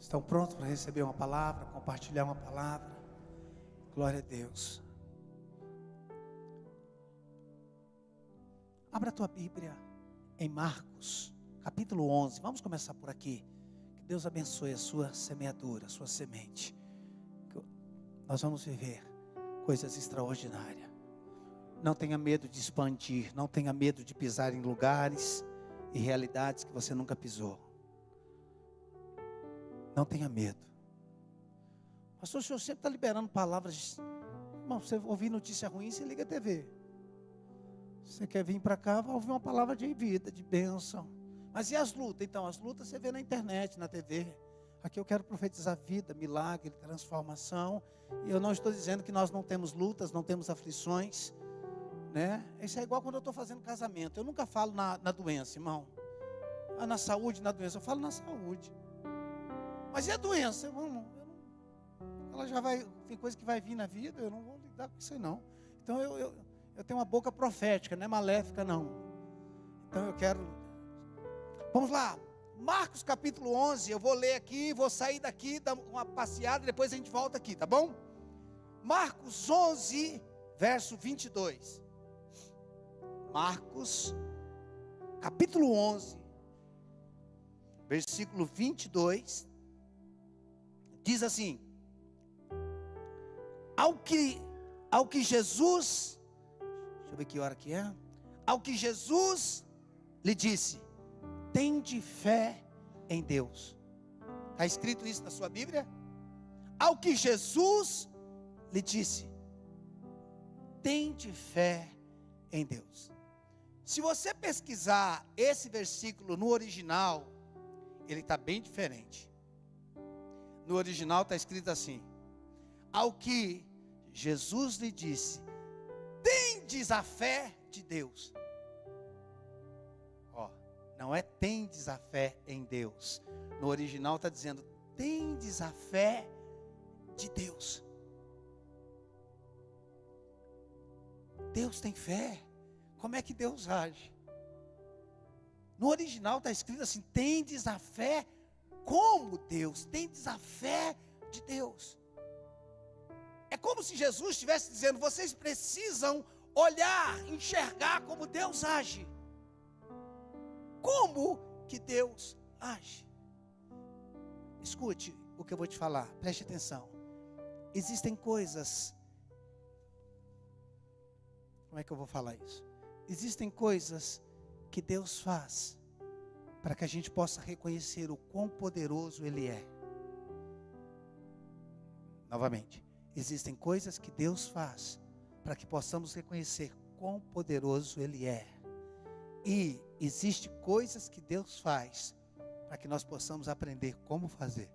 Estão prontos para receber uma palavra, compartilhar uma palavra? Glória a Deus. Abra a tua Bíblia em Marcos, capítulo 11. Vamos começar por aqui. Que Deus abençoe a sua semeadura, a sua semente. Nós vamos viver coisas extraordinárias. Não tenha medo de expandir. Não tenha medo de pisar em lugares e realidades que você nunca pisou. Não tenha medo. Pastor, o senhor sempre está liberando palavras. Irmão, você ouvir notícia ruim, você liga a TV. Você quer vir para cá, vai ouvir uma palavra de vida, de bênção. Mas e as lutas? Então, as lutas você vê na internet, na TV. Aqui eu quero profetizar vida, milagre, transformação. E eu não estou dizendo que nós não temos lutas, não temos aflições, né? Isso é igual quando eu estou fazendo casamento. Eu nunca falo na doença, irmão. Na saúde, na doença. Eu falo na saúde. Mas e a doença? Ela já vai, tem coisa que vai vir na vida, eu não vou lidar com isso aí não. Então eu tenho uma boca profética, não é maléfica não. Então eu quero... Vamos lá, Marcos capítulo 11, eu vou ler aqui, vou sair daqui, dar uma passeada, depois a gente volta aqui, tá bom? Marcos 11, verso 22. Marcos, capítulo 11, versículo 22, diz assim: ao que Jesus, deixa eu ver que hora que é, ao que Jesus lhe disse, tende fé em Deus. Está escrito isso na sua Bíblia? Ao que Jesus lhe disse, tende fé em Deus. Se você pesquisar esse versículo no original, ele está bem diferente. No original está escrito assim: ao que Jesus lhe disse, tendes a fé de Deus. Ó, não é tendes a fé em Deus. No original está dizendo, tendes a fé de Deus. Deus tem fé. Como é que Deus age? No original está escrito assim, tendes a fé como Deus, tendes a fé de Deus. É como se Jesus estivesse dizendo, vocês precisam olhar, enxergar como Deus age. Como que Deus age? Escute o que eu vou te falar, preste atenção. Existem coisas, como é que eu vou falar isso? Existem coisas que Deus faz para que a gente possa reconhecer o quão poderoso Ele é. Novamente, existem coisas que Deus faz para que possamos reconhecer quão poderoso Ele é. E existem coisas que Deus faz para que nós possamos aprender como fazer.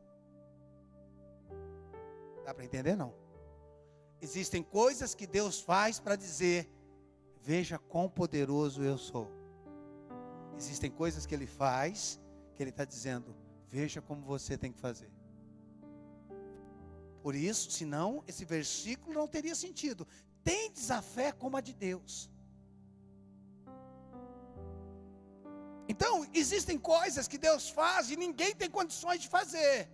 Dá para entender não? Existem coisas que Deus faz para dizer, veja quão poderoso eu sou. Existem coisas que Ele faz, que Ele está dizendo, veja como você tem que fazer. Por isso, senão, esse versículo não teria sentido. Tendes a fé como a de Deus. Então, existem coisas que Deus faz e ninguém tem condições de fazer.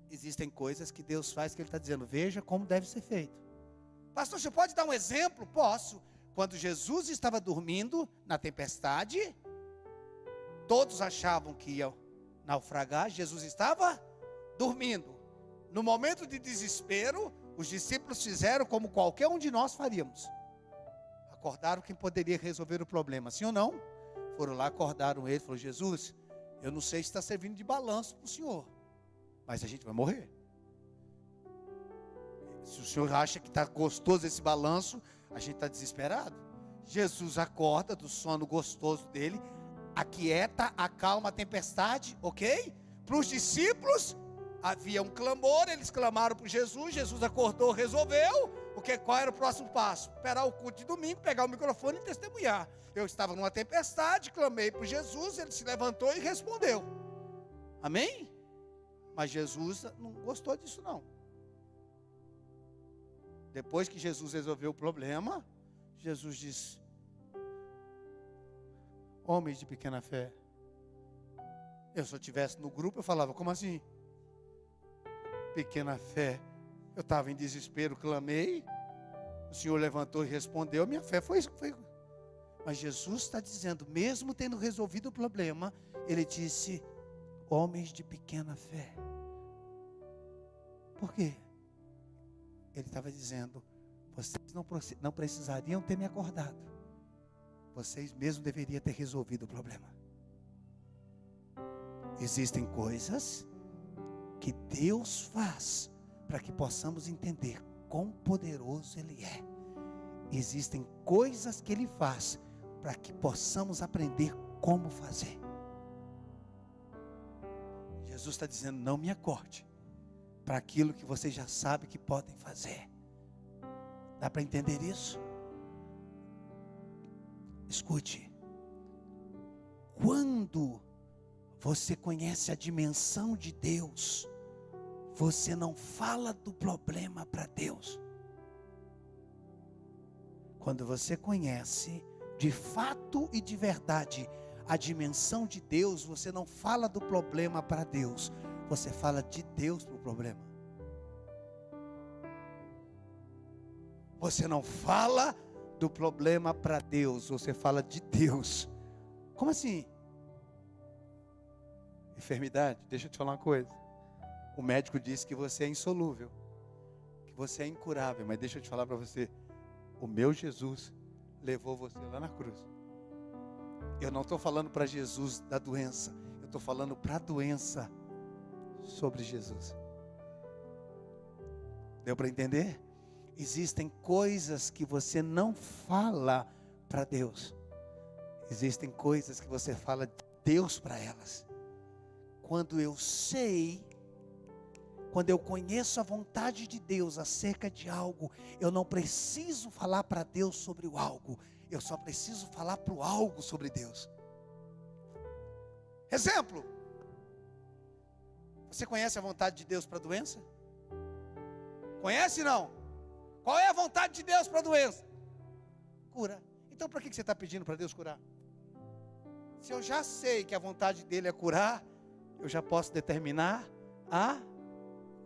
Existem coisas que Deus faz que Ele está dizendo, veja como deve ser feito. Pastor, você pode dar um exemplo? Posso. Quando Jesus estava dormindo na tempestade, todos achavam que ia naufragar, Jesus estava dormindo. No momento de desespero, os discípulos fizeram como qualquer um de nós faríamos. Acordaram quem poderia resolver o problema, sim ou não? Foram lá, acordaram ele, falou, Jesus, eu não sei se está servindo de balanço para o senhor, mas a gente vai morrer. Se o senhor acha que está gostoso esse balanço, a gente está desesperado. Jesus acorda do sono gostoso dele, aquieta, acalma a tempestade, ok? Para os discípulos, havia um clamor, eles clamaram por Jesus, Jesus acordou, resolveu. Qual era o próximo passo? Esperar o culto de domingo, pegar o microfone e testemunhar. Eu estava numa tempestade, clamei por Jesus, ele se levantou e respondeu. Amém? Mas Jesus não gostou disso não. Depois que Jesus resolveu o problema, Jesus disse, homens de pequena fé. Eu se eu estivesse no grupo, eu falava, como assim? pequena fé. Eu estava em desespero, clamei. O Senhor levantou e respondeu. Minha fé foi. Mas Jesus está dizendo, mesmo tendo resolvido o problema, Ele disse, homens de pequena fé. Por quê? Ele estava dizendo, vocês não precisariam ter me acordado. Vocês mesmos deveriam ter resolvido o problema. Existem coisas que Deus faz para que possamos entender quão poderoso Ele é. Existem coisas que Ele faz para que possamos aprender como fazer. Jesus está dizendo, não me acorde para aquilo que vocês já sabem que podem fazer. Dá para entender isso? Escute. Quando você conhece a dimensão de Deus, você não fala do problema para Deus. Quando você conhece de fato e de verdade a dimensão de Deus, você não fala do problema para Deus, você fala de Deus para o problema. Você não fala do problema para Deus, você fala de Deus. Como assim? Enfermidade, deixa eu te falar uma coisa. O médico disse que você é insolúvel, que você é incurável, mas deixa eu te falar para você, o meu Jesus levou você lá na cruz. Eu não estou falando para Jesus da doença, eu estou falando para a doença sobre Jesus. Deu para entender? Existem coisas que você não fala para Deus. Existem coisas que você fala de Deus para elas. Quando eu sei, quando eu conheço a vontade de Deus acerca de algo, eu não preciso falar para Deus sobre o algo. Eu só preciso falar para o algo sobre Deus. Exemplo. Você conhece a vontade de Deus para a doença? Conhece não? Qual é a vontade de Deus para a doença? Cura. Então para que você está pedindo para Deus curar? Se eu já sei que a vontade dele é curar, eu já posso determinar a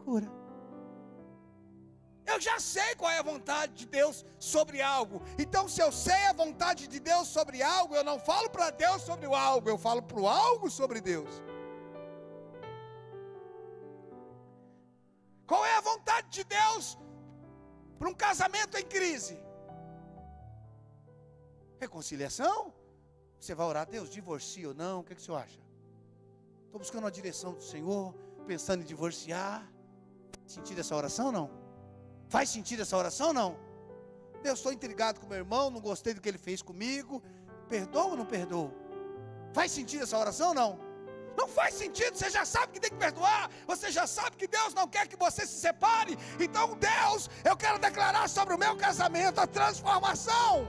cura. Eu já sei qual é a vontade de Deus sobre algo. Então se eu sei a vontade de Deus sobre algo, eu não falo para Deus sobre o algo, eu falo para o algo sobre Deus. Qual é a vontade de Deus para um casamento em crise? Reconciliação? Você vai orar, Deus, divorcia ou não? O que você acha? Estou buscando a direção do Senhor, pensando em divorciar. Faz sentido essa oração ou não? Faz sentido essa oração ou não? Deus, estou intrigado com meu irmão, não gostei do que ele fez comigo. Perdoa ou não perdoa? Faz sentido essa oração ou não? Não faz sentido, você já sabe que tem que perdoar. Você já sabe que Deus não quer que você se separe. Então Deus, eu quero declarar sobre o meu casamento a transformação.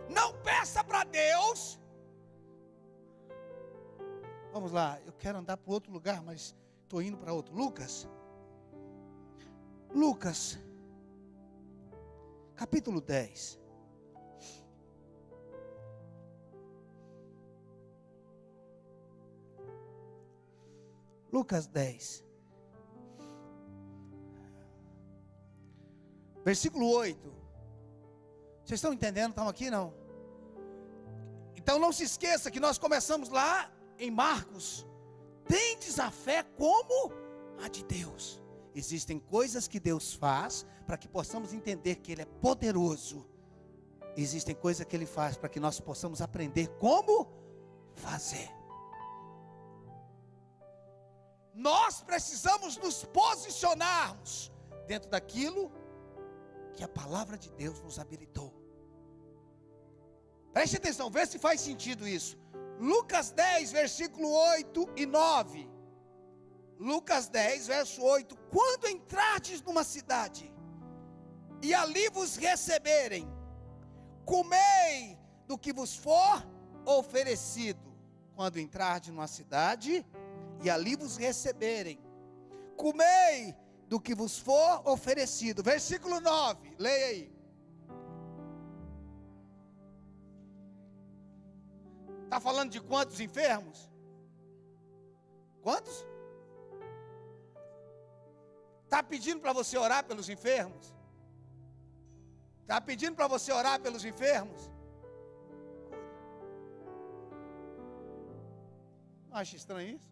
Não peça para Deus. Vamos lá, eu quero andar para outro lugar, mas estou indo para outro. Lucas, capítulo 10. Lucas 10. Versículo 8. Vocês estão entendendo? Estão aqui não? Então não se esqueça que nós começamos lá em Marcos. Tendes a fé como a de Deus. Existem coisas que Deus faz para que possamos entender que Ele é poderoso. Existem coisas que Ele faz para que nós possamos aprender como fazer. Nós precisamos nos posicionarmos dentro daquilo que a palavra de Deus nos habilitou. Preste atenção, vê se faz sentido isso. Lucas 10, versículo 8 e 9. Lucas 10, verso 8. Quando entrardes numa cidade, e ali vos receberem, comei do que vos for oferecido. Quando entrardes numa cidade, e ali vos receberem, comei do que vos for oferecido. Versículo 9, leia aí. Está falando de quantos enfermos? Quantos? Está pedindo para você orar pelos enfermos? Está pedindo para você orar pelos enfermos? Não acha estranho isso?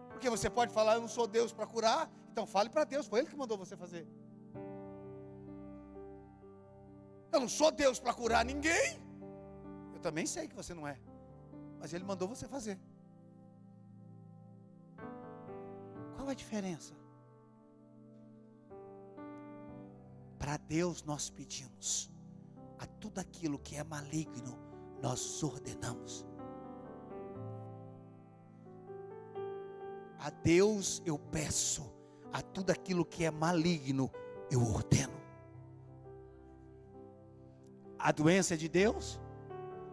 Porque você pode falar, eu não sou Deus para curar, então fale para Deus, foi Ele que mandou você fazer. Eu não sou Deus para curar ninguém. Eu também sei que você não é, mas Ele mandou você fazer. Qual a diferença? Para Deus nós pedimos, a tudo aquilo que é maligno, nós ordenamos. A Deus eu peço, a tudo aquilo que é maligno, eu ordeno. A doença é de Deus?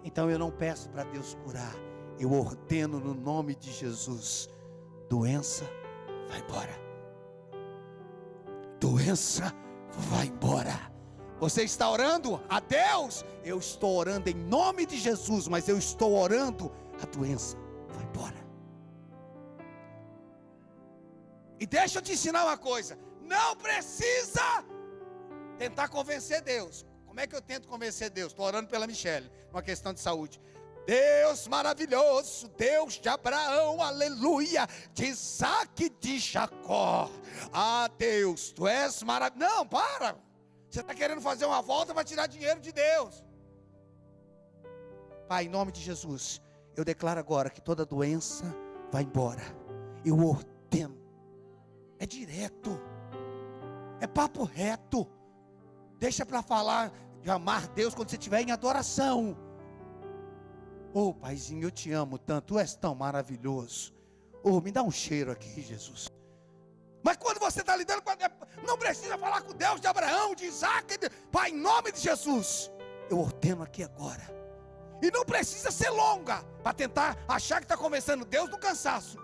Então eu não peço para Deus curar, eu ordeno no nome de Jesus: doença, vai embora. Doença, vai embora. Você está orando a Deus? Eu estou orando em nome de Jesus, mas eu estou orando, a doença vai embora. E deixa eu te ensinar uma coisa: não precisa tentar convencer Deus. Como é que eu tento convencer Deus? Estou orando pela Michele, uma questão de saúde. Deus maravilhoso, Deus de Abraão, aleluia, de Isaac, de Jacó. Ah, Deus, tu és maravilhoso. Não, para. Você está querendo fazer uma volta para tirar dinheiro de Deus. Pai, em nome de Jesus, eu declaro agora que toda doença vai embora. Eu ordeno. É direto. É papo reto. Deixa para falar de amar Deus quando você estiver em adoração. Oh, Paizinho, eu te amo tanto, tu és tão maravilhoso. Oh, me dá um cheiro aqui, Jesus. Mas quando você está lidando com não precisa falar com Deus de Abraão, de Isaac, Pai, em nome de Jesus, eu ordeno aqui agora. E não precisa ser longa, para tentar achar que está convencendo Deus no cansaço.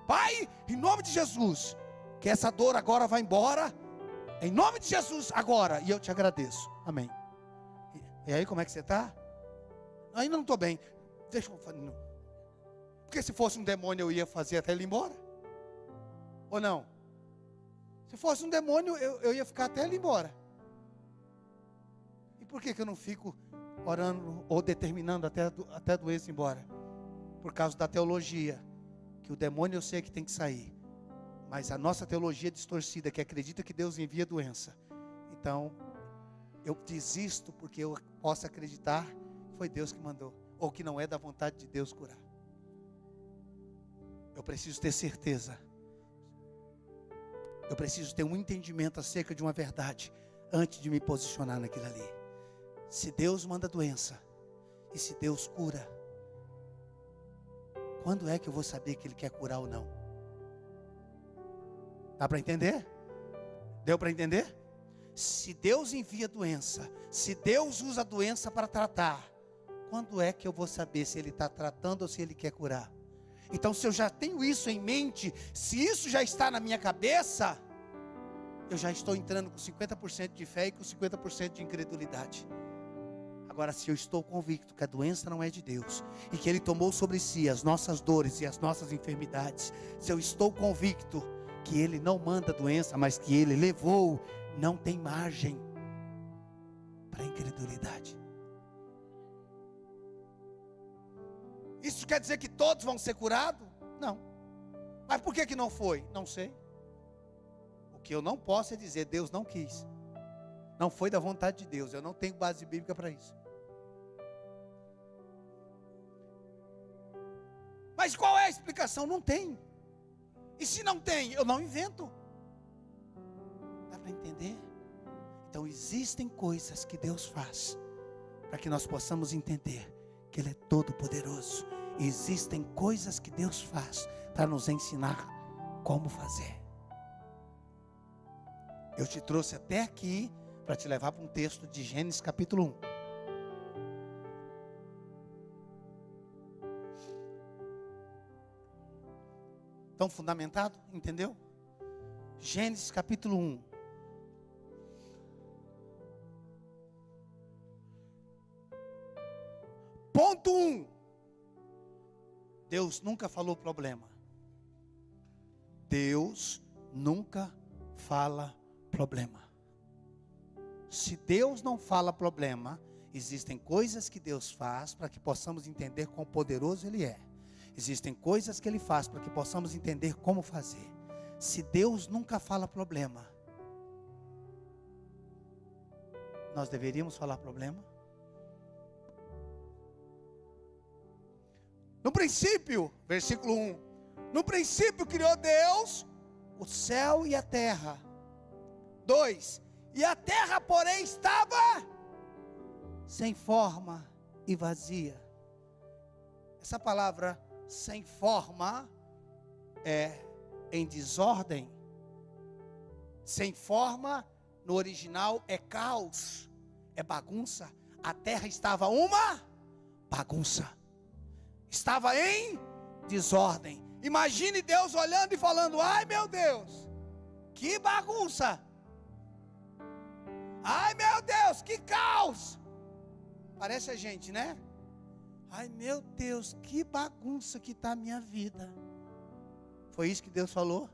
Pai, em nome de Jesus, que essa dor agora vá embora, em nome de Jesus, agora, e eu te agradeço, amém. E aí, como é que você está? Ainda não estou bem. Deixa eu falar. Porque se fosse um demônio eu ia fazer até ele ir embora. Ou não? Se fosse um demônio eu ia ficar até ele ir embora. E por que eu não fico orando ou determinando até a doença ir embora? Por causa da teologia. Que o demônio eu sei que tem que sair. Mas a nossa teologia distorcida, que acredita que Deus envia doença. Então, eu desisto porque eu posso acreditar foi Deus que mandou, ou que não é da vontade de Deus curar. Eu preciso ter certeza. Eu preciso ter um entendimento acerca de uma verdade antes de me posicionar naquilo ali. Se Deus manda doença e se Deus cura, quando é que eu vou saber que Ele quer curar ou não? Dá para entender? Deu para entender? Se Deus envia doença, se Deus usa a doença para tratar, quando é que eu vou saber se Ele está tratando ou se Ele quer curar? Então, se eu já tenho isso em mente, se isso já está na minha cabeça, eu já estou entrando com 50% de fé e com 50% de incredulidade. Agora, se eu estou convicto que a doença não é de Deus e que Ele tomou sobre si as nossas dores e as nossas enfermidades, se eu estou convicto que Ele não manda doença, mas que Ele levou, não tem margem para incredulidade. Isso quer dizer que todos vão ser curados? Não. Mas por que não foi? Não sei. O que eu não posso é dizer, Deus não quis. Não foi da vontade de Deus. Eu não tenho base bíblica para isso. Mas qual é a explicação? Não tem. E se não tem, eu não invento. Dá para entender? Então existem coisas que Deus faz para que nós possamos entender que Ele é todo poderoso. E existem coisas que Deus faz para nos ensinar como fazer. Eu te trouxe até aqui para te levar para um texto de Gênesis capítulo 1. Tão fundamentado? Entendeu? Gênesis capítulo 1. Ponto 1. Deus nunca falou problema. Deus nunca fala problema. Se Deus não fala problema, existem coisas que Deus faz para que possamos entender quão poderoso Ele é. Existem coisas que Ele faz para que possamos entender como fazer. Se Deus nunca fala problema, nós deveríamos falar problema? No princípio, versículo 1. No princípio criou Deus o céu e a terra. 2. E a terra, porém, estava sem forma e vazia. Essa palavra sem forma é em desordem. Sem forma, no original, é caos, é bagunça. A terra estava uma bagunça. Estava em desordem. Imagine Deus olhando e falando: ai meu Deus, que bagunça. Ai meu Deus, que caos. Parece a gente, né? Ai meu Deus, que bagunça que está a minha vida. Foi isso que Deus falou?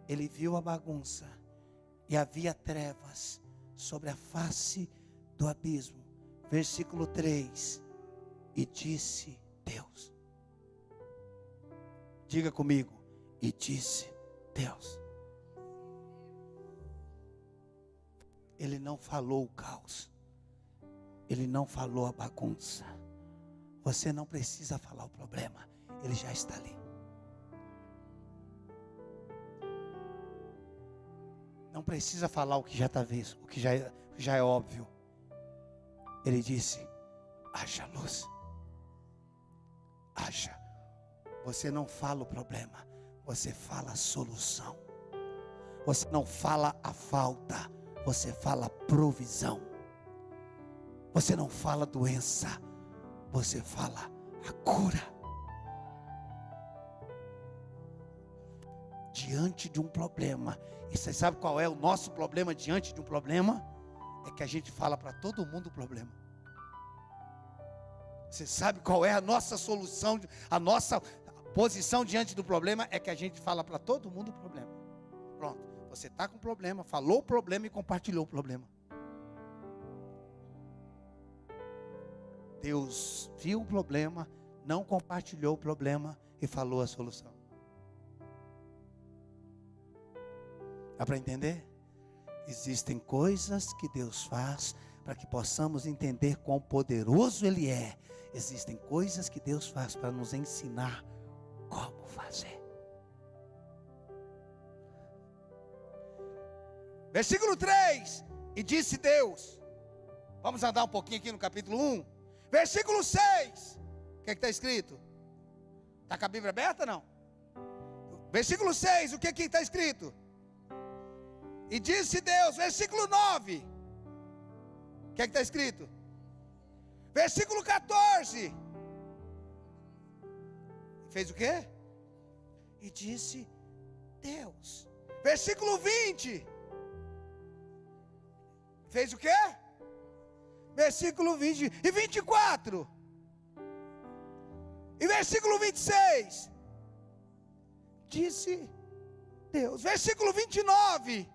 Ele viu a bagunça e havia trevas sobre a face do abismo. Versículo 3. E disse Deus. Diga comigo. E disse Deus. Ele não falou o caos. Ele não falou a bagunça. Você não precisa falar o problema. Ele já está ali. Não precisa falar o que já está visto, o que já é óbvio. Ele disse: haja luz. Haja. Você não fala o problema, você fala a solução. Você não fala a falta, você fala a provisão. Você não fala doença, você fala a cura. Diante de um problema, e você sabe qual é o nosso problema diante de um problema? É que a gente fala para todo mundo o problema. Você sabe qual é a nossa solução, a nossa posição diante do problema? É que a gente fala para todo mundo o problema. Pronto, você está com problema, falou o problema e compartilhou o problema. Deus viu o problema, não compartilhou o problema e falou a solução. Dá para entender? Existem coisas que Deus faz para que possamos entender quão poderoso Ele é. Existem coisas que Deus faz para nos ensinar como fazer. Versículo 3. E disse Deus. Vamos andar um pouquinho aqui no capítulo 1. Versículo 6. O que está escrito? Está com a Bíblia aberta ou não? Versículo 6. O que está escrito? E disse Deus. Versículo 9. O que está escrito? Versículo 14. Fez o quê? E disse Deus. Versículo 20. Fez o quê? Versículo 20 e 24. E versículo 26. Disse Deus. Versículo 29.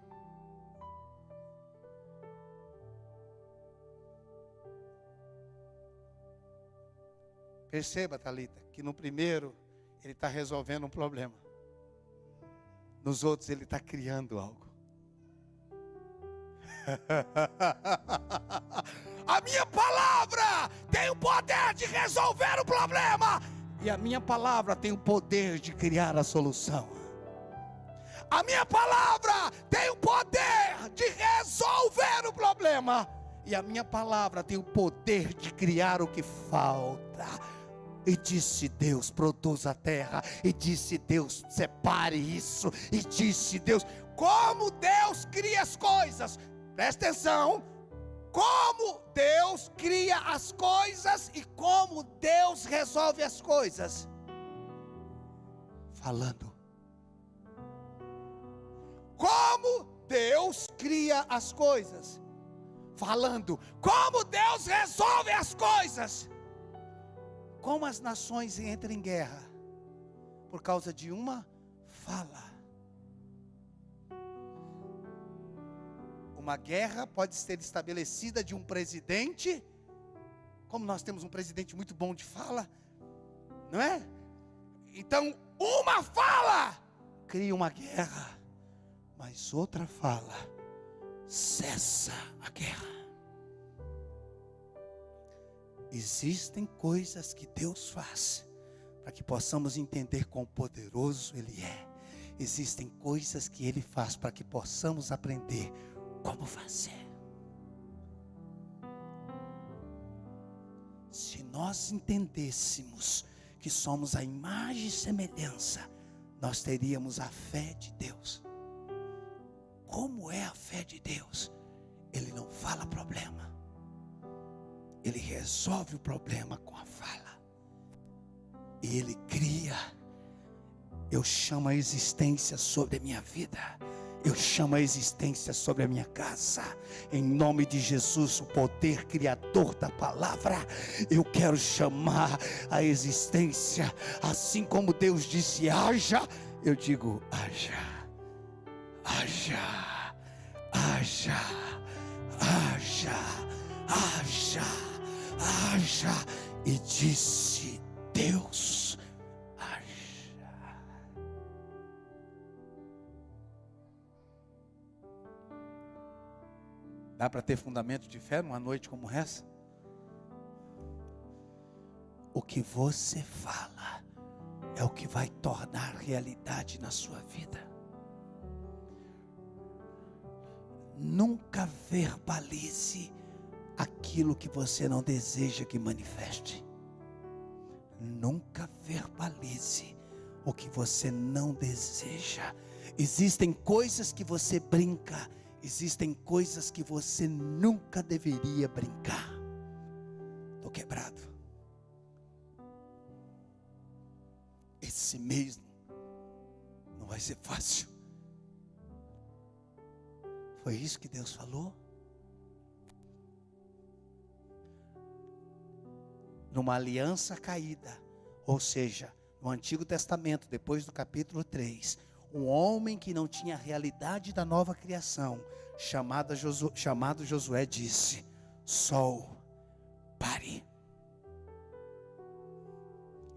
Perceba, Thalita, que no primeiro ele está resolvendo um problema. Nos outros ele está criando algo. A minha palavra tem o poder de resolver o problema. E a minha palavra tem o poder de criar a solução. A minha palavra tem o poder de resolver o problema. E a minha palavra tem o poder de criar o que falta. E disse Deus, produza a terra. E disse Deus, separe isso. E disse Deus, como Deus cria as coisas. Presta atenção. Como Deus cria as coisas e como Deus resolve as coisas. Falando. Como Deus cria as coisas. Falando. Como Deus resolve as coisas. Como as nações entram em guerra? Por causa de uma fala. Uma guerra pode ser estabelecida de um presidente, como nós temos um presidente muito bom de fala, não é? Então, uma fala cria uma guerra, mas outra fala cessa a guerra. Existem coisas que Deus faz para que possamos entender quão poderoso Ele é. Existem coisas que Ele faz para que possamos aprender como fazer. Se nós entendêssemos que somos a imagem e semelhança, nós teríamos a fé de Deus. Como é a fé de Deus? Ele não fala problema, Ele resolve o problema com a fala. E Ele cria. Eu chamo a existência sobre a minha vida. Eu chamo a existência sobre a minha casa. Em nome de Jesus, o poder criador da palavra. Eu quero chamar a existência. Assim como Deus disse, haja. Eu digo, haja. Haja. Haja. Haja. Haja. Haja. E disse Deus, haja. Dá para ter fundamento de fé numa noite como essa? O que você fala é o que vai tornar realidade na sua vida. Nunca verbalize aquilo que você não deseja que manifeste. Nunca verbalize o que você não deseja. Existem coisas que você brinca, existem coisas que você nunca deveria brincar. Estou quebrado. Esse mês não vai ser fácil. Foi isso que Deus falou? Numa aliança caída, ou seja, no Antigo Testamento, depois do capítulo 3, um homem que não tinha a realidade da nova criação, chamado Josué, disse: sol, pare.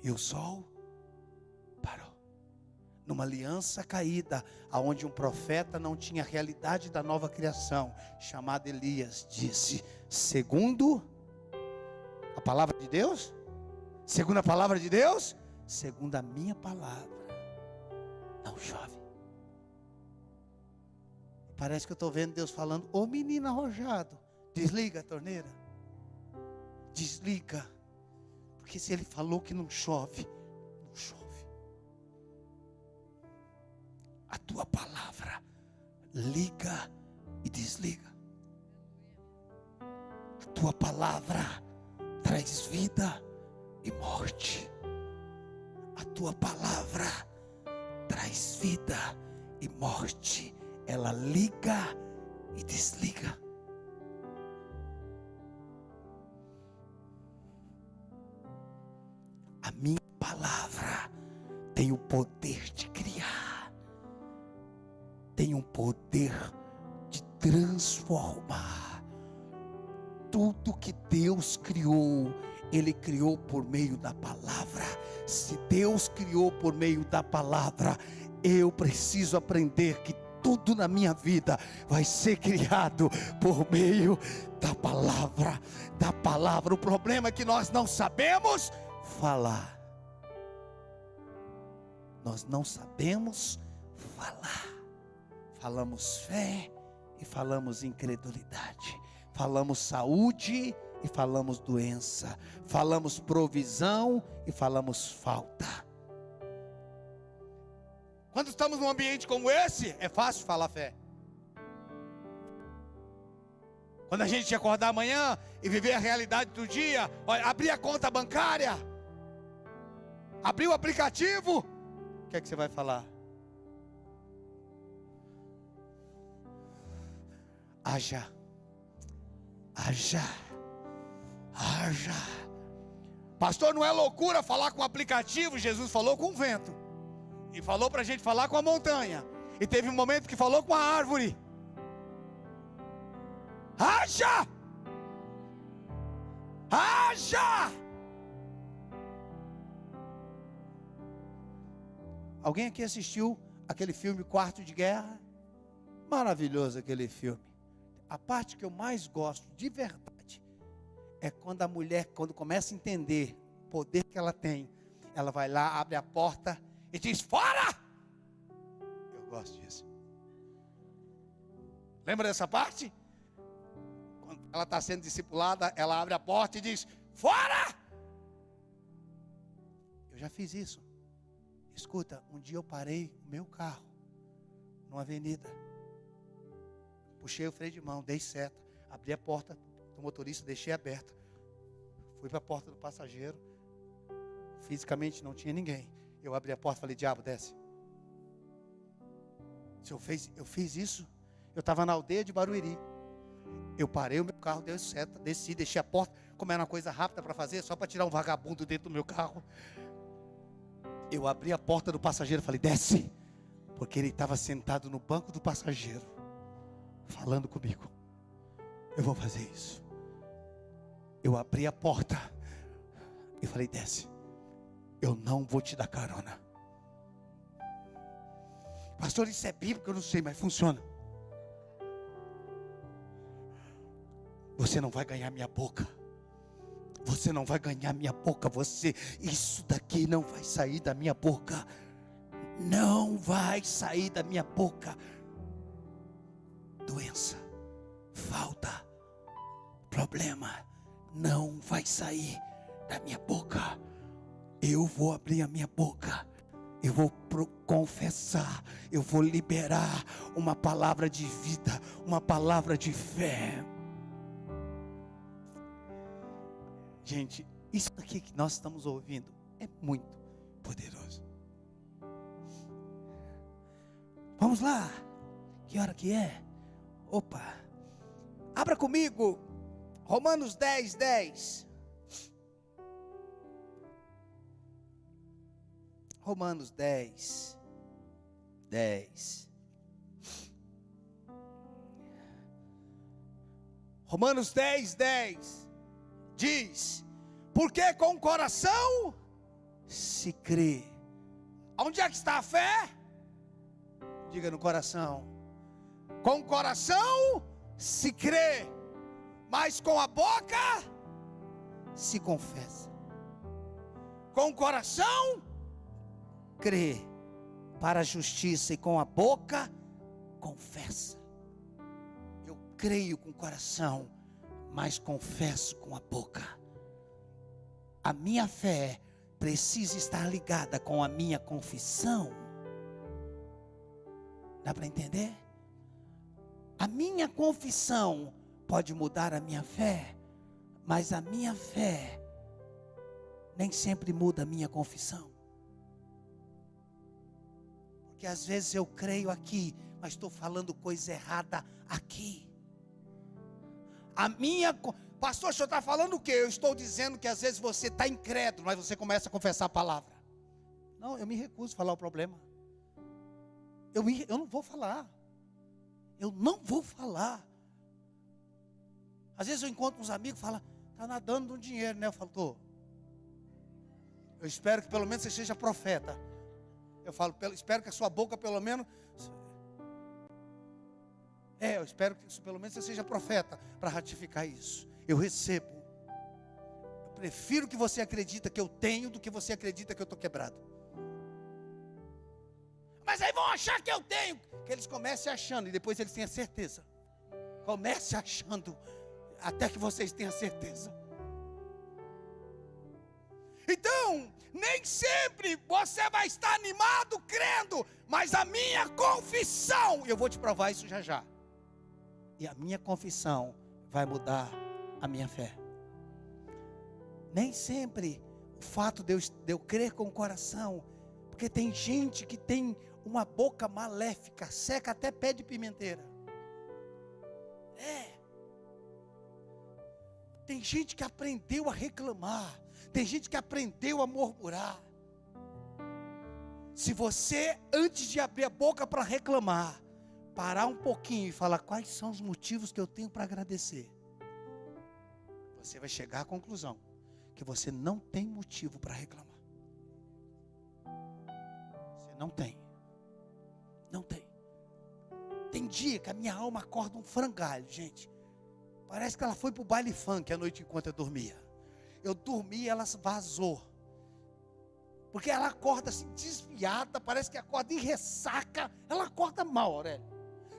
E o sol parou. Numa aliança caída, aonde um profeta não tinha a realidade da nova criação, chamado Elias, disse: segundo a palavra de Deus, segundo a palavra de Deus, segundo a minha palavra, não chove. Parece que eu estou vendo Deus falando: ô menino arrojado, desliga a torneira, desliga, porque se Ele falou que não chove, não chove. A tua palavra liga e desliga. A tua palavra traz vida e morte. A tua palavra traz vida e morte. Ela liga e desliga. A minha palavra tem o poder de criar, tem o poder de transformar. Tudo que Deus criou, Ele criou por meio da palavra. Se Deus criou por meio da palavra, eu preciso aprender que tudo na minha vida vai ser criado por meio da palavra. Da palavra. O problema é que nós não sabemos falar. Nós não sabemos falar. Falamos fé e falamos incredulidade. Falamos saúde e falamos doença. Falamos provisão e falamos falta. Quando estamos num ambiente como esse, é fácil falar fé. Quando a gente acordar amanhã e viver a realidade do dia, olha, abrir a conta bancária, abrir o aplicativo, o que é que você vai falar? Haja, haja, haja. Pastor, não é loucura falar com o aplicativo? Jesus falou com o vento. E falou para a gente falar com a montanha. E teve um momento que falou com a árvore. Haja! Haja! Alguém aqui assistiu aquele filme Quarto de Guerra? Maravilhoso aquele filme. A parte que eu mais gosto, de verdade, é quando a mulher, quando começa a entender o poder que ela tem, ela vai lá, abre a porta e diz: fora! Eu gosto disso. Lembra dessa parte? Quando ela está sendo discipulada, ela abre a porta e diz: fora! Eu já fiz isso. Escuta, um dia eu parei o meu carro numa avenida. Puxei o freio de mão, dei seta, abri a porta do motorista, deixei aberta. Fui para a porta do passageiro. Fisicamente não tinha ninguém. Eu abri a porta e falei: diabo, desce. Eu fiz isso. Eu estava na aldeia de Barueri. Eu parei o meu carro, dei seta, desci, deixei a porta. Como era uma coisa rápida para fazer, só para tirar um vagabundo dentro do meu carro. Eu abri a porta do passageiro e falei: desce. Porque ele estava sentado no banco do passageiro, falando comigo. Eu vou fazer isso. Eu abri a porta e falei: desce. Eu não vou te dar carona. Pastor, isso é bíblico? Eu não sei, mas funciona. Você não vai ganhar minha boca. Você não vai ganhar minha boca. Isso daqui não vai sair da minha boca. Não vai sair da minha boca. Doença, falta, problema, não vai sair da minha boca. Eu vou abrir a minha boca. Eu vou confessar. Eu vou liberar uma palavra de vida, uma palavra de fé. Gente, isso aqui que nós estamos ouvindo é muito poderoso. Vamos lá. Que hora que é? Opa. Abra comigo Romanos 10, 10. Romanos 10, 10. Romanos 10, 10 diz: porque com o coração se crê. Onde é que está a fé? Diga: no coração. Com o coração se crê, mas com a boca se confessa. Com o coração crê para a justiça e com a boca confessa. Eu creio com o coração, mas confesso com a boca. A minha fé precisa estar ligada com a minha confissão. Dá para entender? A minha confissão pode mudar a minha fé, mas a minha fé nem sempre muda a minha confissão. Porque às vezes eu creio aqui, mas estou falando coisa errada aqui. Pastor, o senhor está falando o quê? Eu estou dizendo que às vezes você está incrédulo, mas você começa a confessar a palavra. Não, eu me recuso a falar o problema. Eu não vou falar. Eu não vou falar. Às vezes eu encontro uns amigos e falam: está nadando no dinheiro, né? Eu falo: tô. Eu espero que pelo menos você seja profeta. Eu falo: espero que a sua boca pelo menos... eu espero que pelo menos você seja profeta para ratificar isso. Eu recebo. Eu prefiro que você acredita que eu tenho do que você acredita que eu estou quebrado. Mas aí vão achar que eu tenho. Que eles comecem achando e depois eles tenham certeza. Comece achando até que vocês tenham certeza. Então, nem sempre você vai estar animado crendo, mas a minha confissão, eu vou te provar isso já já. E a minha confissão vai mudar a minha fé. Nem sempre o fato de eu crer com o coração, porque tem gente que tem uma boca maléfica, seca até pé de pimenteira. Tem gente que aprendeu a reclamar, tem gente que aprendeu a murmurar. Se você, antes de abrir a boca para reclamar, parar um pouquinho e falar quais são os motivos que eu tenho para agradecer, você vai chegar à conclusão que você não tem motivo para reclamar. Você não tem. Não tem. Tem dia que a minha alma acorda um frangalho, gente. Parece que ela foi para o baile funk a noite enquanto eu dormia. Eu dormi e ela vazou. Porque ela acorda assim desviada, parece que acorda em ressaca. Ela acorda mal, Aurélio.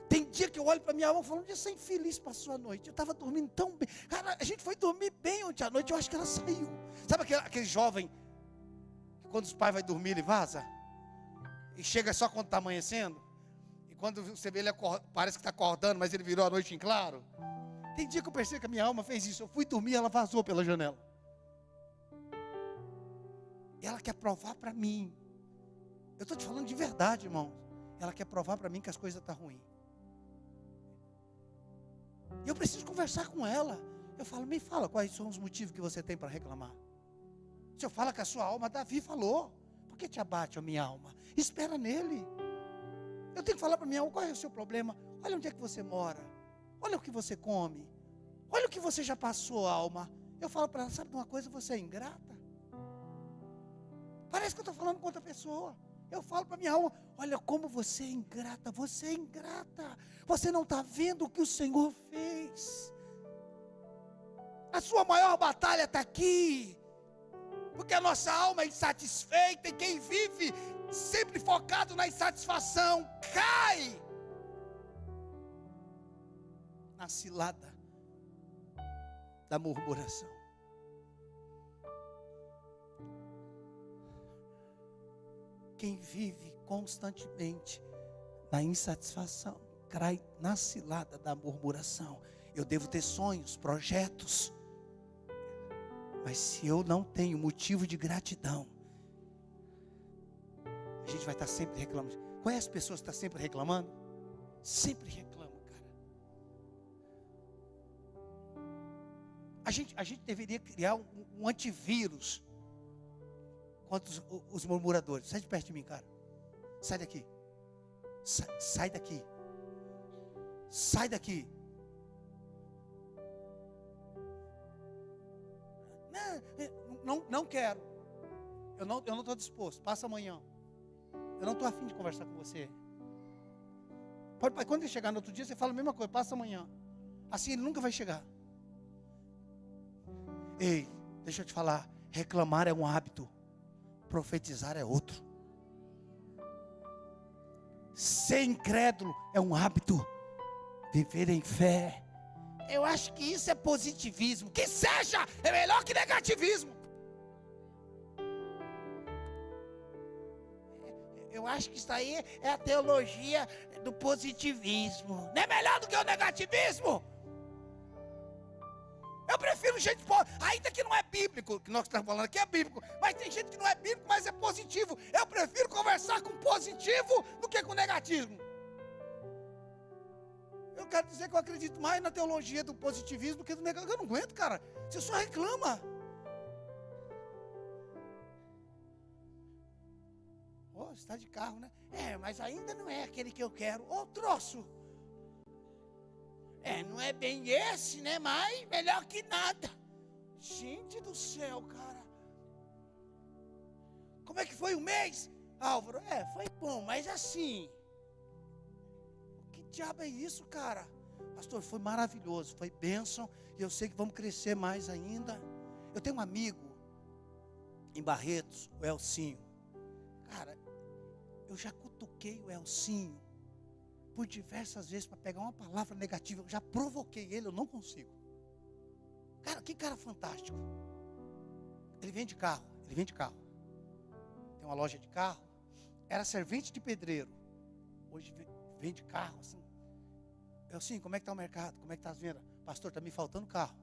Tem dia que eu olho para minha alma e falo, onde essa infeliz passou a noite? Eu estava dormindo tão bem. Cara, a gente foi dormir bem ontem à noite, eu acho que ela saiu. Sabe aquele jovem que quando os pais vão dormir ele vaza? E chega só quando está amanhecendo? E quando você vê ele parece que está acordando, mas ele virou a noite em claro? Tem dia que eu percebo que a minha alma fez isso. Eu fui dormir e ela vazou pela janela. E ela quer provar para mim. Eu estou te falando de verdade, irmão. Ela quer provar para mim que as coisas estão ruins. E eu preciso conversar com ela. Eu falo, me fala quais são os motivos que você tem para reclamar. O Senhor fala que a sua alma, Davi falou. Por que te abate a minha alma? Espera nele. Eu tenho que falar para minha alma, qual é o seu problema? Olha onde é que você mora. Olha o que você come. Olha o que você já passou, alma. Eu falo para ela, sabe de uma coisa, você é ingrata. Parece que eu estou falando com outra pessoa. Eu falo para minha alma, olha como você é ingrata, você é ingrata. Você não está vendo o que o Senhor fez. A sua maior batalha está aqui. Porque a nossa alma é insatisfeita e quem vive sempre focado na insatisfação cai na cilada da murmuração. Quem vive constantemente na insatisfação cai na cilada da murmuração. Eu devo ter sonhos, projetos, mas se eu não tenho motivo de gratidão, a gente vai estar sempre reclamando. Conhece pessoas que estão sempre reclamando? Sempre reclamam, cara. A gente deveria criar um antivírus contra os murmuradores. Sai de perto de mim, cara. Sai daqui. Sai daqui. Sai daqui. Não quero. Eu não estou disposto. Passa amanhã. Eu não estou afim de conversar com você. Quando ele chegar no outro dia, você fala a mesma coisa. Passa amanhã. Assim ele nunca vai chegar. Ei, deixa eu te falar. Reclamar é um hábito. Profetizar é outro. Ser incrédulo é um hábito. Viver em fé. Eu acho que isso é positivismo. Que seja, é melhor que negativismo. Eu acho que isso aí é a teologia do positivismo. Não é melhor do que o negativismo? Eu prefiro gente, ainda que não é bíblico, que nós estamos falando aqui é bíblico, mas tem gente que não é bíblico, mas é positivo. Eu prefiro conversar com positivo do que com negativismo. Eu quero dizer que eu acredito mais na teologia do positivismo do que do negativismo. Eu não aguento, cara. Você só reclama. Você está de carro, né? Mas ainda não é aquele que eu quero. Ô, troço. Não é bem esse, né? Mas melhor que nada. Gente do céu, cara. Como é que foi o mês, Álvaro? Foi bom, mas assim. Que diabo é isso, cara? Pastor, foi maravilhoso, foi bênção. E eu sei que vamos crescer mais ainda. Eu tenho um amigo em Barretos, o Elcinho. Cara, eu já cutuquei o Elcinho por diversas vezes para pegar uma palavra negativa. Eu já provoquei ele, eu não consigo. Cara, que cara fantástico. Ele vende carro. Tem uma loja de carro. Era servente de pedreiro. Hoje vende carro assim. Elcinho, como é que está o mercado? Como é que está as vendas? Pastor, está me faltando carro.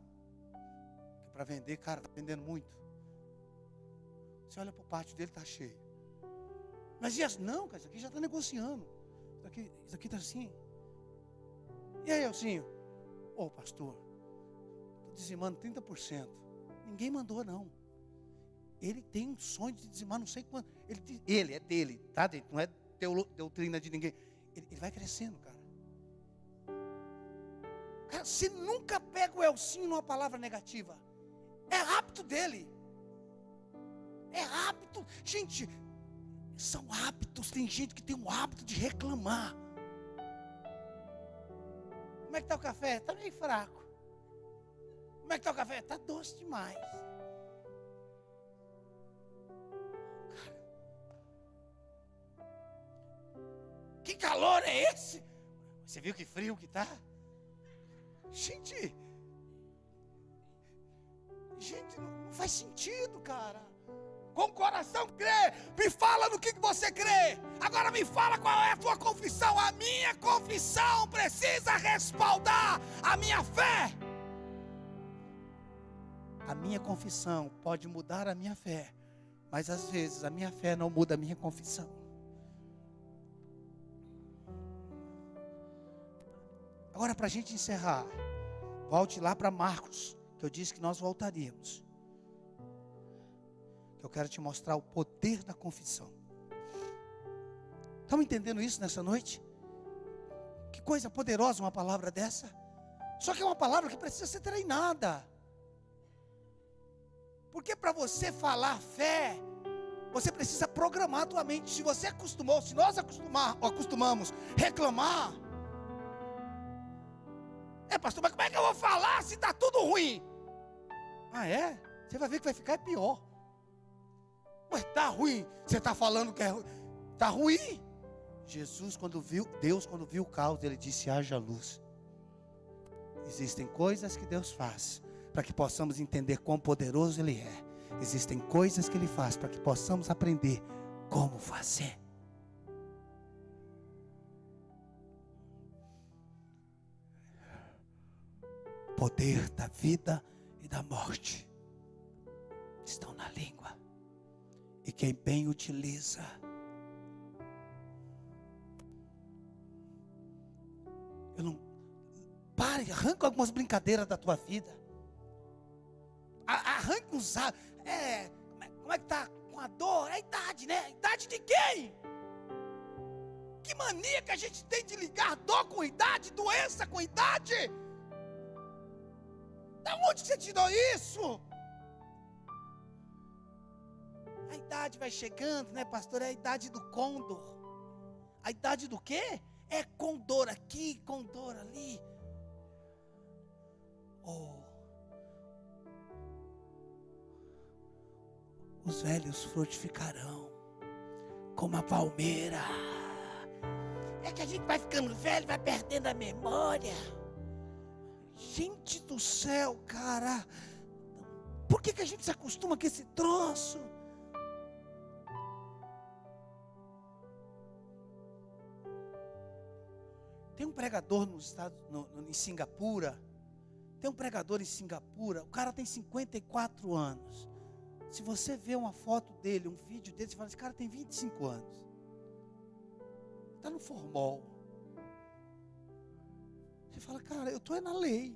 Para vender, cara, está vendendo muito. Você olha para o pátio dele, está cheio. Mas não, cara, isso aqui já está negociando. Isso aqui está assim. E aí, Elcinho? Pastor, estou dizimando 30%. Ninguém mandou, não. Ele tem um sonho de dizimar não sei quanto. Ele é dele, tá? Não é doutrina de ninguém. Ele vai crescendo, cara. Cara, você nunca pega o Elcinho numa palavra negativa. É hábito dele. É hábito. Gente, são hábitos. Tem gente que tem um hábito de reclamar. Como é que está o café? Está meio fraco. Como é que está o café? Está doce demais. Cara, que calor é esse? Você viu que frio que está? Gente, não faz sentido, cara. Com o coração crê. Me fala no que você crê. Agora me fala qual é a tua confissão. A minha confissão precisa respaldar a minha fé. A minha confissão pode mudar a minha fé, mas às vezes a minha fé não muda a minha confissão. Agora, para a gente encerrar, volte lá para Marcos, que eu disse que nós voltaríamos. Eu quero te mostrar o poder da confissão. Estão entendendo isso nessa noite? Que coisa poderosa uma palavra dessa. Só que é uma palavra que precisa ser treinada. Porque para você falar fé, você precisa programar a tua mente. Se você acostumou, se nós acostumamos reclamar. Pastor, mas como é que eu vou falar se está tudo ruim? Ah, é? Você vai ver que vai ficar pior. Mas está ruim. Você está falando que está ruim. Deus quando viu o caos, ele disse: haja luz. Existem coisas que Deus faz para que possamos entender quão poderoso Ele é. Existem coisas que Ele faz para que possamos aprender como fazer. O poder da vida e da morte estão na língua. E quem bem utiliza, pare, arranca algumas brincadeiras da tua vida. Arranca uns. Como é que está com a dor? É a idade, né? A idade de quem? Que mania que a gente tem de ligar dor com idade, doença com idade? Da onde você tirou isso? A idade vai chegando, né, pastor? É a idade do côndor. A idade do quê? É condor aqui, condor ali. Os velhos frutificarão como a palmeira. É que a gente vai ficando velho, vai perdendo a memória. Gente do céu, cara. Por que a gente se acostuma com esse troço? Tem um pregador em Singapura. Tem um pregador em Singapura. O cara tem 54 anos. Se você vê uma foto dele, um vídeo dele, você fala: esse cara tem 25 anos. Está no formol. Você fala: cara, eu estou na lei.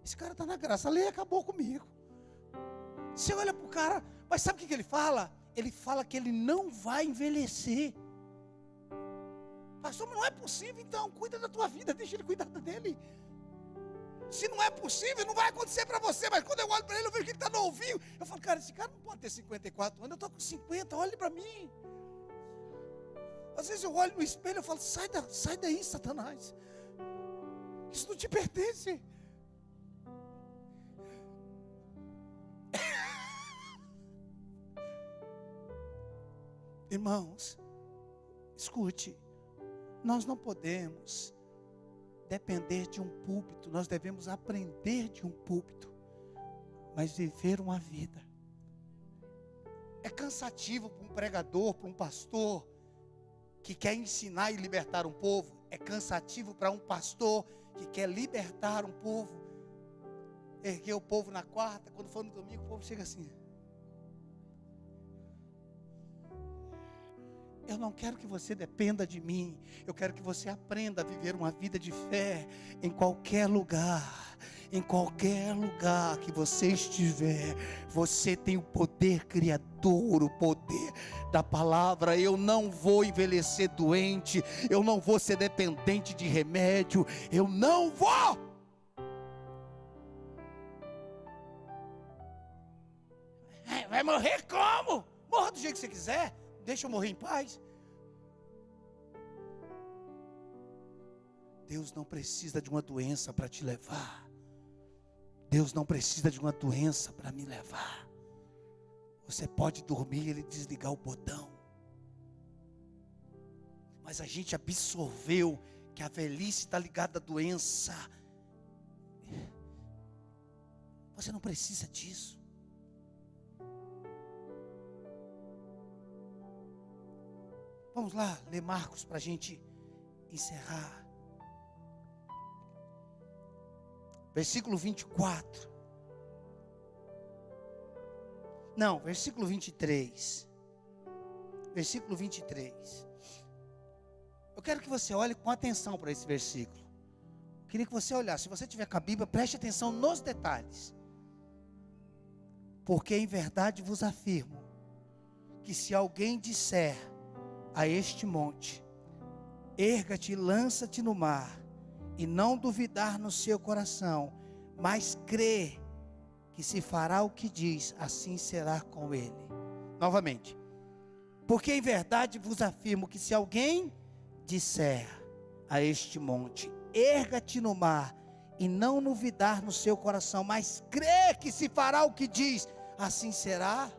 Esse cara está na graça. A lei acabou comigo. Você olha para o cara, mas sabe o que ele fala? Ele fala que ele não vai envelhecer. Pastor, mas não é possível, então. Cuida da tua vida, deixa ele cuidar dele. Se não é possível, não vai acontecer para você. Mas quando eu olho para ele, eu vejo que ele está novinho. Eu falo: cara, esse cara não pode ter 54 anos. Eu estou com 50, olhe para mim. Às vezes eu olho no espelho e falo: sai daí, Satanás. Isso não te pertence. Irmãos, escute. Nós não podemos depender de um púlpito, nós devemos aprender de um púlpito, mas viver uma vida. É cansativo para um pregador, para um pastor que quer ensinar e libertar um povo. É cansativo para um pastor que quer libertar um povo. Erguer o povo na quarta, quando for no domingo, o povo chega assim: eu não quero que você dependa de mim. Eu quero que você aprenda a viver uma vida de fé em qualquer lugar. Em qualquer lugar que você estiver, você tem o poder criador, o poder da palavra. Eu não vou envelhecer doente, eu não vou ser dependente de remédio, eu não vou. Vai morrer como? Morra do jeito que você quiser, deixa eu morrer em paz. Deus não precisa de uma doença para te levar. Deus não precisa de uma doença para me levar. Você pode dormir e Ele desligar o botão. Mas a gente absorveu que a velhice está ligada à doença. Você não precisa disso. Vamos lá, ler Marcos para a gente encerrar. Versículo 24. Não, versículo 23. Versículo 23. Eu quero que você olhe com atenção para esse versículo. Eu queria que você olhasse. Se você tiver com a Bíblia, preste atenção nos detalhes. Porque em verdade vos afirmo que se alguém disser a este monte: erga-te e lança-te no mar, e não duvidar no seu coração, mas crer que se fará o que diz, assim será com ele. Novamente. Porque em verdade vos afirmo que se alguém disser a este monte: erga-te no mar, e não duvidar no seu coração, mas crer que se fará o que diz, assim será.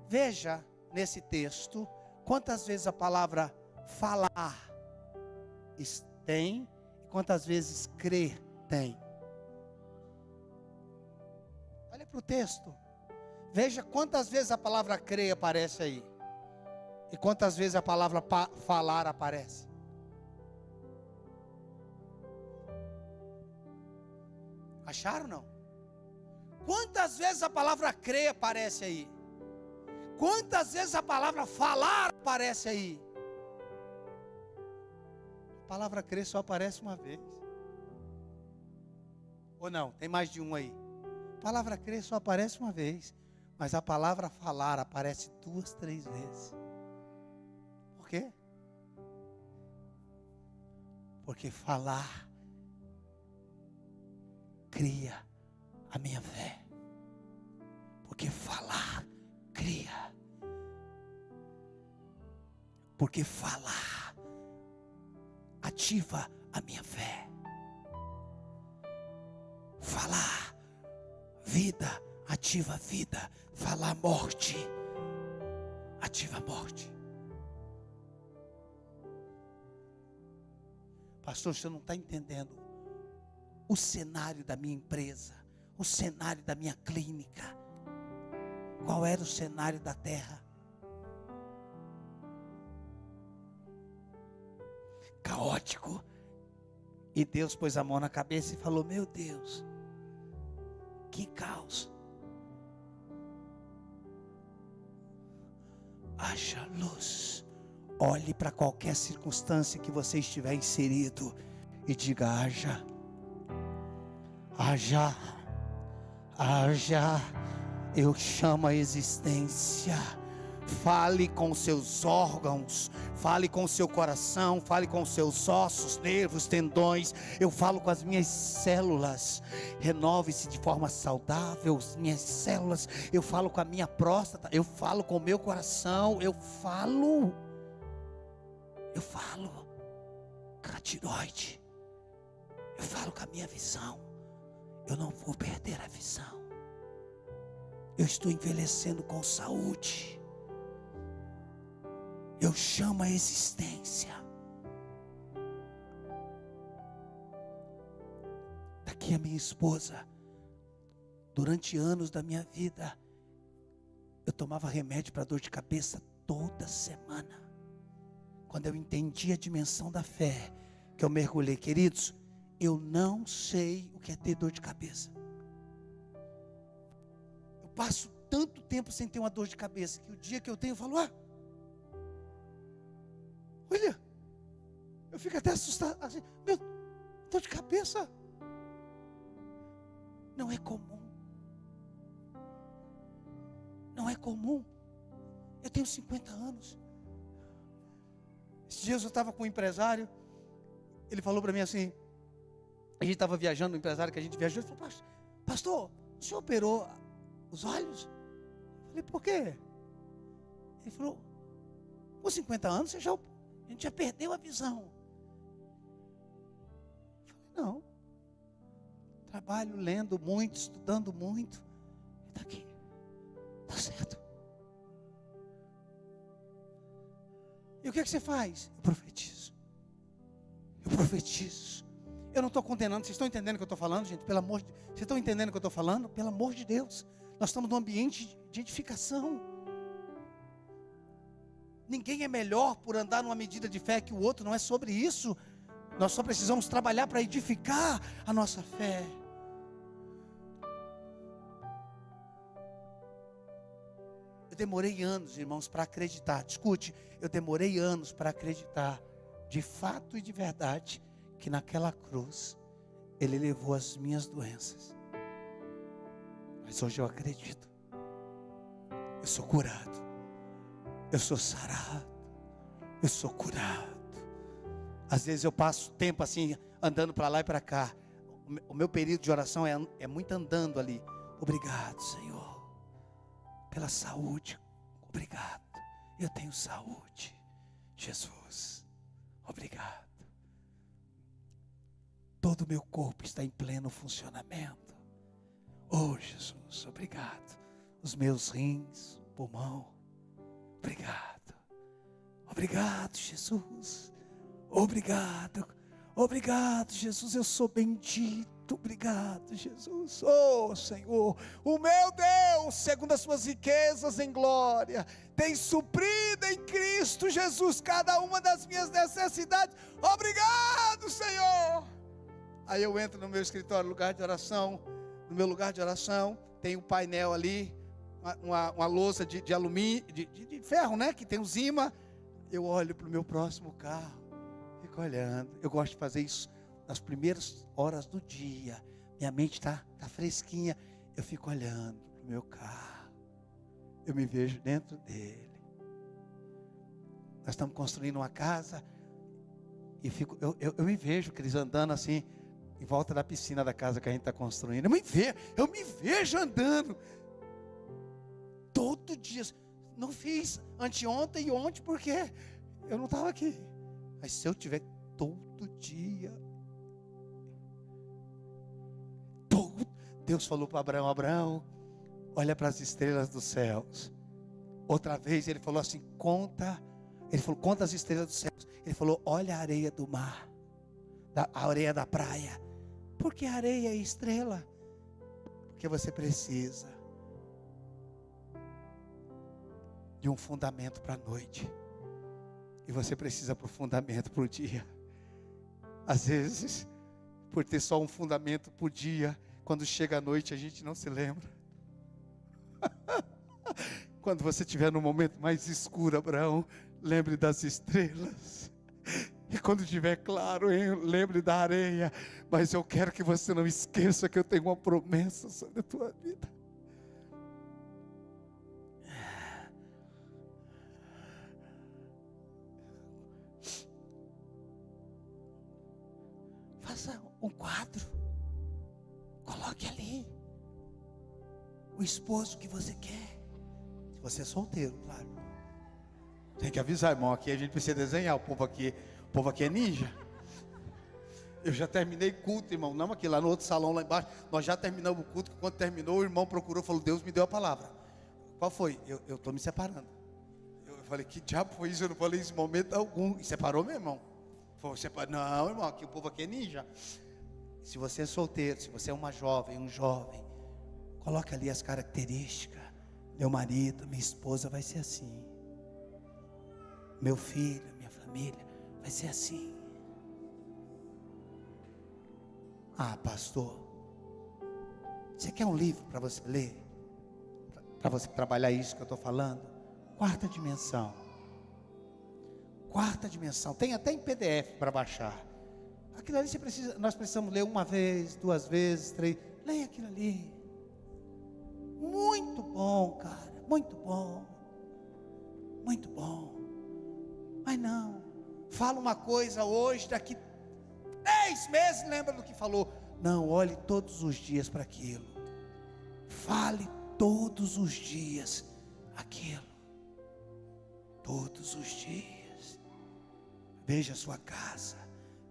Veja nesse texto quantas vezes a palavra falar tem, quantas vezes crer tem. Olha para o texto. Veja quantas vezes a palavra crer aparece aí. E quantas vezes a palavra falar aparece. Acharam não? Quantas vezes a palavra crer aparece aí? Quantas vezes a palavra falar aparece aí? A palavra crer só aparece uma vez. Ou não? Tem mais de um aí. A palavra crer só aparece uma vez. Mas a palavra falar aparece 2, 3 vezes. Por quê? Porque falar cria a minha fé. Porque falar cria. Porque falar ativa a minha fé. Falar vida ativa a vida. Falar morte ativa a morte. Pastor, você não está entendendo o cenário da minha empresa, o cenário da minha clínica. Qual era o cenário da terra? Caótico. E Deus pôs a mão na cabeça e falou: meu Deus, que caos. Haja luz. Olhe para qualquer circunstância que você estiver inserido e diga: haja, haja, haja. Eu chamo a existência. Fale com seus órgãos, fale com o seu coração, fale com os seus ossos, nervos, tendões. Eu falo com as minhas células. Renove-se de forma saudável as minhas células. Eu falo com a minha próstata, eu falo com o meu coração, eu falo com a tiroide, eu falo com a minha visão. Eu não vou perder a visão. Eu estou envelhecendo com saúde. Eu chamo a existência. Daqui a minha esposa, durante anos da minha vida, eu tomava remédio para dor de cabeça toda semana. Quando eu entendi a dimensão da fé, que eu mergulhei, queridos, eu não sei o que é ter dor de cabeça. Eu passo tanto tempo sem ter uma dor de cabeça, que o dia que eu tenho, eu falo: olha, eu fico até assustado, assim, meu, dor de cabeça. Não é comum. Não é comum. Eu tenho 50 anos. Esses dias eu estava com um empresário. Ele falou para mim assim. A gente estava viajando, o empresário que a gente viajou. Ele falou: pastor, o senhor operou os olhos? Eu falei: por quê? Ele falou: com 50 anos a gente já perdeu a visão. Eu falei: não. Trabalho lendo muito, estudando muito. Está aqui. Está certo. E o que você faz? Eu profetizo. Eu profetizo. Eu não estou condenando. Vocês estão entendendo o que eu estou falando, gente? Pelo amor de Deus. Vocês estão entendendo o que eu estou falando? Pelo amor de Deus. Nós estamos num ambiente de edificação. Ninguém é melhor por andar numa medida de fé que o outro. Não é sobre isso. Nós só precisamos trabalhar para edificar a nossa fé. Eu demorei anos, irmãos, para acreditar. Escute, eu demorei anos para acreditar, de fato e de verdade, que naquela cruz Ele levou as minhas doenças. Mas hoje eu acredito. Eu sou curado. Eu sou sarado. Eu sou curado. Às vezes eu passo tempo assim, andando para lá e para cá. O meu período de oração é muito andando ali. Obrigado, Senhor, pela saúde. Obrigado. Eu tenho saúde. Jesus, obrigado. Todo o meu corpo está em pleno funcionamento. Oh, Jesus, obrigado. Os meus rins, pulmão. Obrigado. Obrigado, Jesus. Obrigado. Obrigado, Jesus. Eu sou bendito. Obrigado, Jesus. Oh, Senhor, o meu Deus, segundo as suas riquezas em glória, tem suprido em Cristo Jesus cada uma das minhas necessidades. Obrigado, Senhor. Aí eu entro no meu escritório, lugar de oração. No meu lugar de oração tem um painel ali, uma louça de alumínio, de ferro, né? Que tem os imãs. Eu olho para o meu próximo carro, fico olhando. Eu gosto de fazer isso nas primeiras horas do dia. Minha mente está fresquinha. Eu fico olhando para o meu carro. Eu me vejo dentro dele. Nós estamos construindo uma casa. E eu me vejo, Cris, andando assim, em volta da piscina da casa que a gente está construindo. Eu me vejo andando. Todo dia. Não fiz anteontem e ontem porque eu não estava aqui. Mas se eu tiver todo dia. Deus falou para Abraão: Abraão, olha para as estrelas dos céus. Outra vez ele falou assim: conta. Ele falou: conta as estrelas dos céus. Ele falou: olha a areia do mar, a areia da praia. Por que areia e estrela? Porque você precisa de um fundamento para a noite. E você precisa para o fundamento para o dia. Às vezes, por ter só um fundamento por dia, quando chega a noite a gente não se lembra. Quando você estiver no momento mais escuro, Abraão, lembre das estrelas. E quando estiver claro, lembre da areia. Mas eu quero que você não esqueça que eu tenho uma promessa sobre a tua vida. Faça um quadro. Coloque ali o esposo que você quer. Se você é solteiro, claro. Tem que avisar, irmão. Aqui a gente precisa desenhar. O povo aqui é ninja. Eu já terminei culto, irmão. Não aqui, lá no outro salão lá embaixo. Nós já terminamos o culto. Quando terminou, o irmão procurou, falou: Deus me deu a palavra. Qual foi? Eu estou me separando. Eu falei: que diabo foi isso? Eu não falei isso em momento algum. E separou, meu irmão? Falou: não, irmão, aqui o povo aqui é ninja. Se você é solteiro, se você é uma jovem, um jovem, coloque ali as características. Meu marido, minha esposa vai ser assim. Meu filho, minha família vai ser assim. Ah, pastor, você quer um livro para você ler? Para você trabalhar isso que eu estou falando? Quarta dimensão. Quarta dimensão. Tem até em PDF para baixar. Aquilo ali nós precisamos ler uma vez, duas vezes, três. Leia aquilo ali. Muito bom, cara. Muito bom. Muito bom. Mas não. Fala uma coisa hoje, daqui 10 meses lembra do que falou. Não, olhe todos os dias para aquilo. Fale todos os dias aquilo. Todos os dias. Veja a sua casa.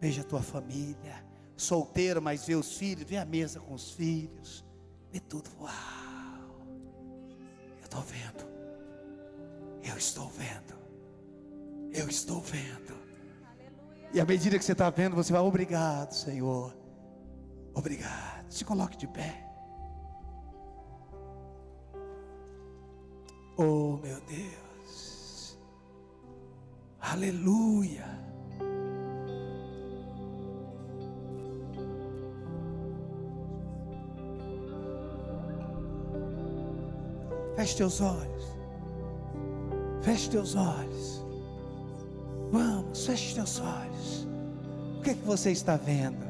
Veja a tua família. Solteiro, mas vê os filhos. Vê a mesa com os filhos. Vê tudo. Uau. Eu estou vendo. Eu estou vendo. Eu estou vendo. E à medida que você está vendo, você vai, obrigado, Senhor. Obrigado. Se coloque de pé. Oh, meu Deus. Aleluia. Feche teus olhos. Feche teus olhos. Vamos, feche teus olhos. O que é que você está vendo?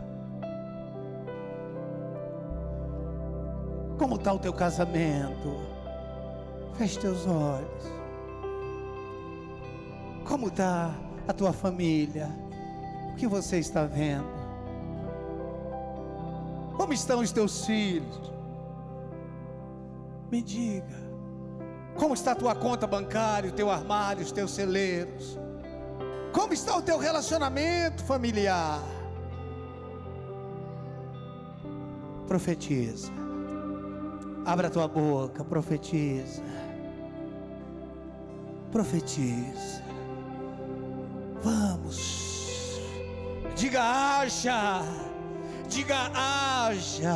Como está o teu casamento? Feche teus olhos. Como está a tua família? O que você está vendo? Como estão os teus filhos? Me diga. Como está a tua conta bancária, o teu armário, os teus celeiros? Como está o teu relacionamento familiar? Profetiza. Abra a tua boca, profetiza. Profetiza. Vamos. Diga haja. Diga haja.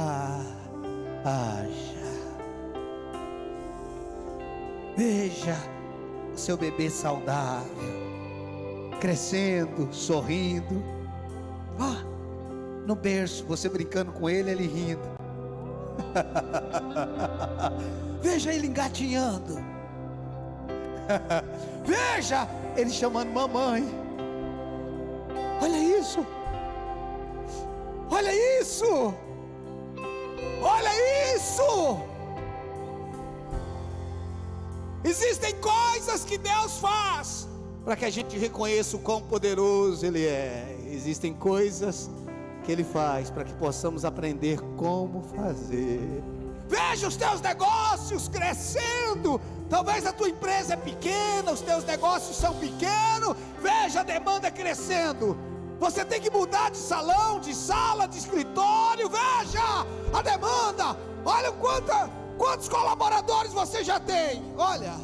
Haja. Veja o seu bebê saudável, crescendo, sorrindo. No berço, você brincando com ele, ele rindo. Veja ele engatinhando. Veja ele chamando mamãe. Olha isso. Olha isso. Olha isso. Existem coisas que Deus faz para que a gente reconheça o quão poderoso Ele é. Existem coisas que Ele faz para que possamos aprender como fazer. Veja os teus negócios crescendo. Talvez a tua empresa é pequena, os teus negócios são pequenos. Veja a demanda crescendo. Você tem que mudar de salão, de sala, de escritório. Veja a demanda. Olha quantos colaboradores você já tem. Olha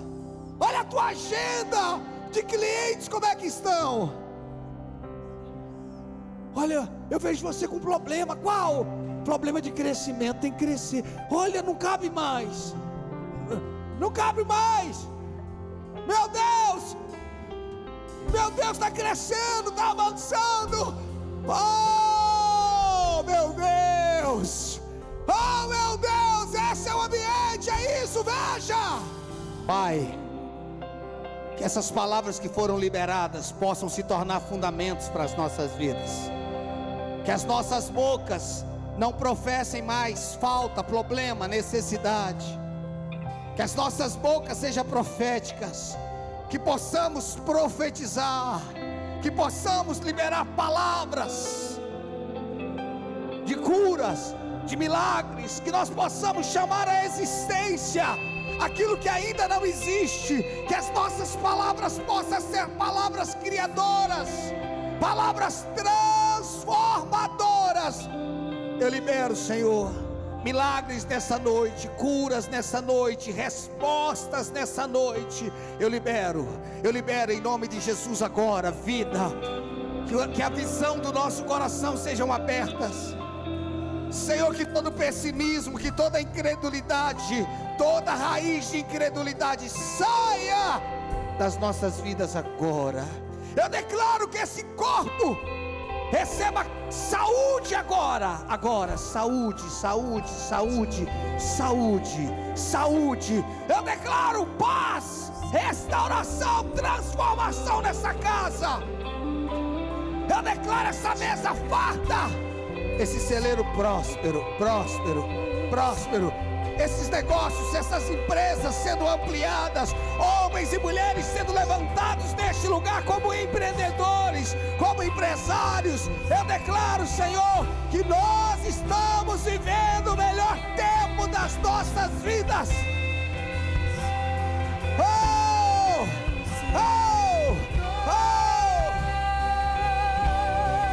a tua agenda de clientes, como é que estão. Olha, eu vejo você com problema. Qual? Problema de crescimento, tem que crescer. Olha, não cabe mais. Não cabe mais. Meu Deus. Meu Deus, está crescendo, está avançando. Oh, meu Deus. Oh, meu Deus, esse é o ambiente, é isso, veja. Pai, que essas palavras que foram liberadas possam se tornar fundamentos para as nossas vidas. Que as nossas bocas não professem mais falta, problema, necessidade. Que as nossas bocas sejam proféticas. Que possamos profetizar. Que possamos liberar palavras de curas, de milagres. Que nós possamos chamar à existência aquilo que ainda não existe. Que as nossas palavras possam ser palavras criadoras, palavras transformadoras. Eu libero, Senhor, milagres nessa noite, curas nessa noite, respostas nessa noite. Eu libero em nome de Jesus agora, vida. Que a visão do nosso coração sejam abertas, Senhor, que todo pessimismo, que toda incredulidade, toda raiz de incredulidade saia das nossas vidas agora. Eu declaro que esse corpo receba saúde agora, saúde. Eu declaro paz, restauração, transformação nessa casa. Eu declaro essa mesa farta, esse celeiro próspero, próspero, próspero. Esses negócios, essas empresas sendo ampliadas, homens e mulheres sendo levantados neste lugar como empreendedores, como empresários. Eu declaro, Senhor, que nós estamos vivendo o melhor tempo das nossas vidas.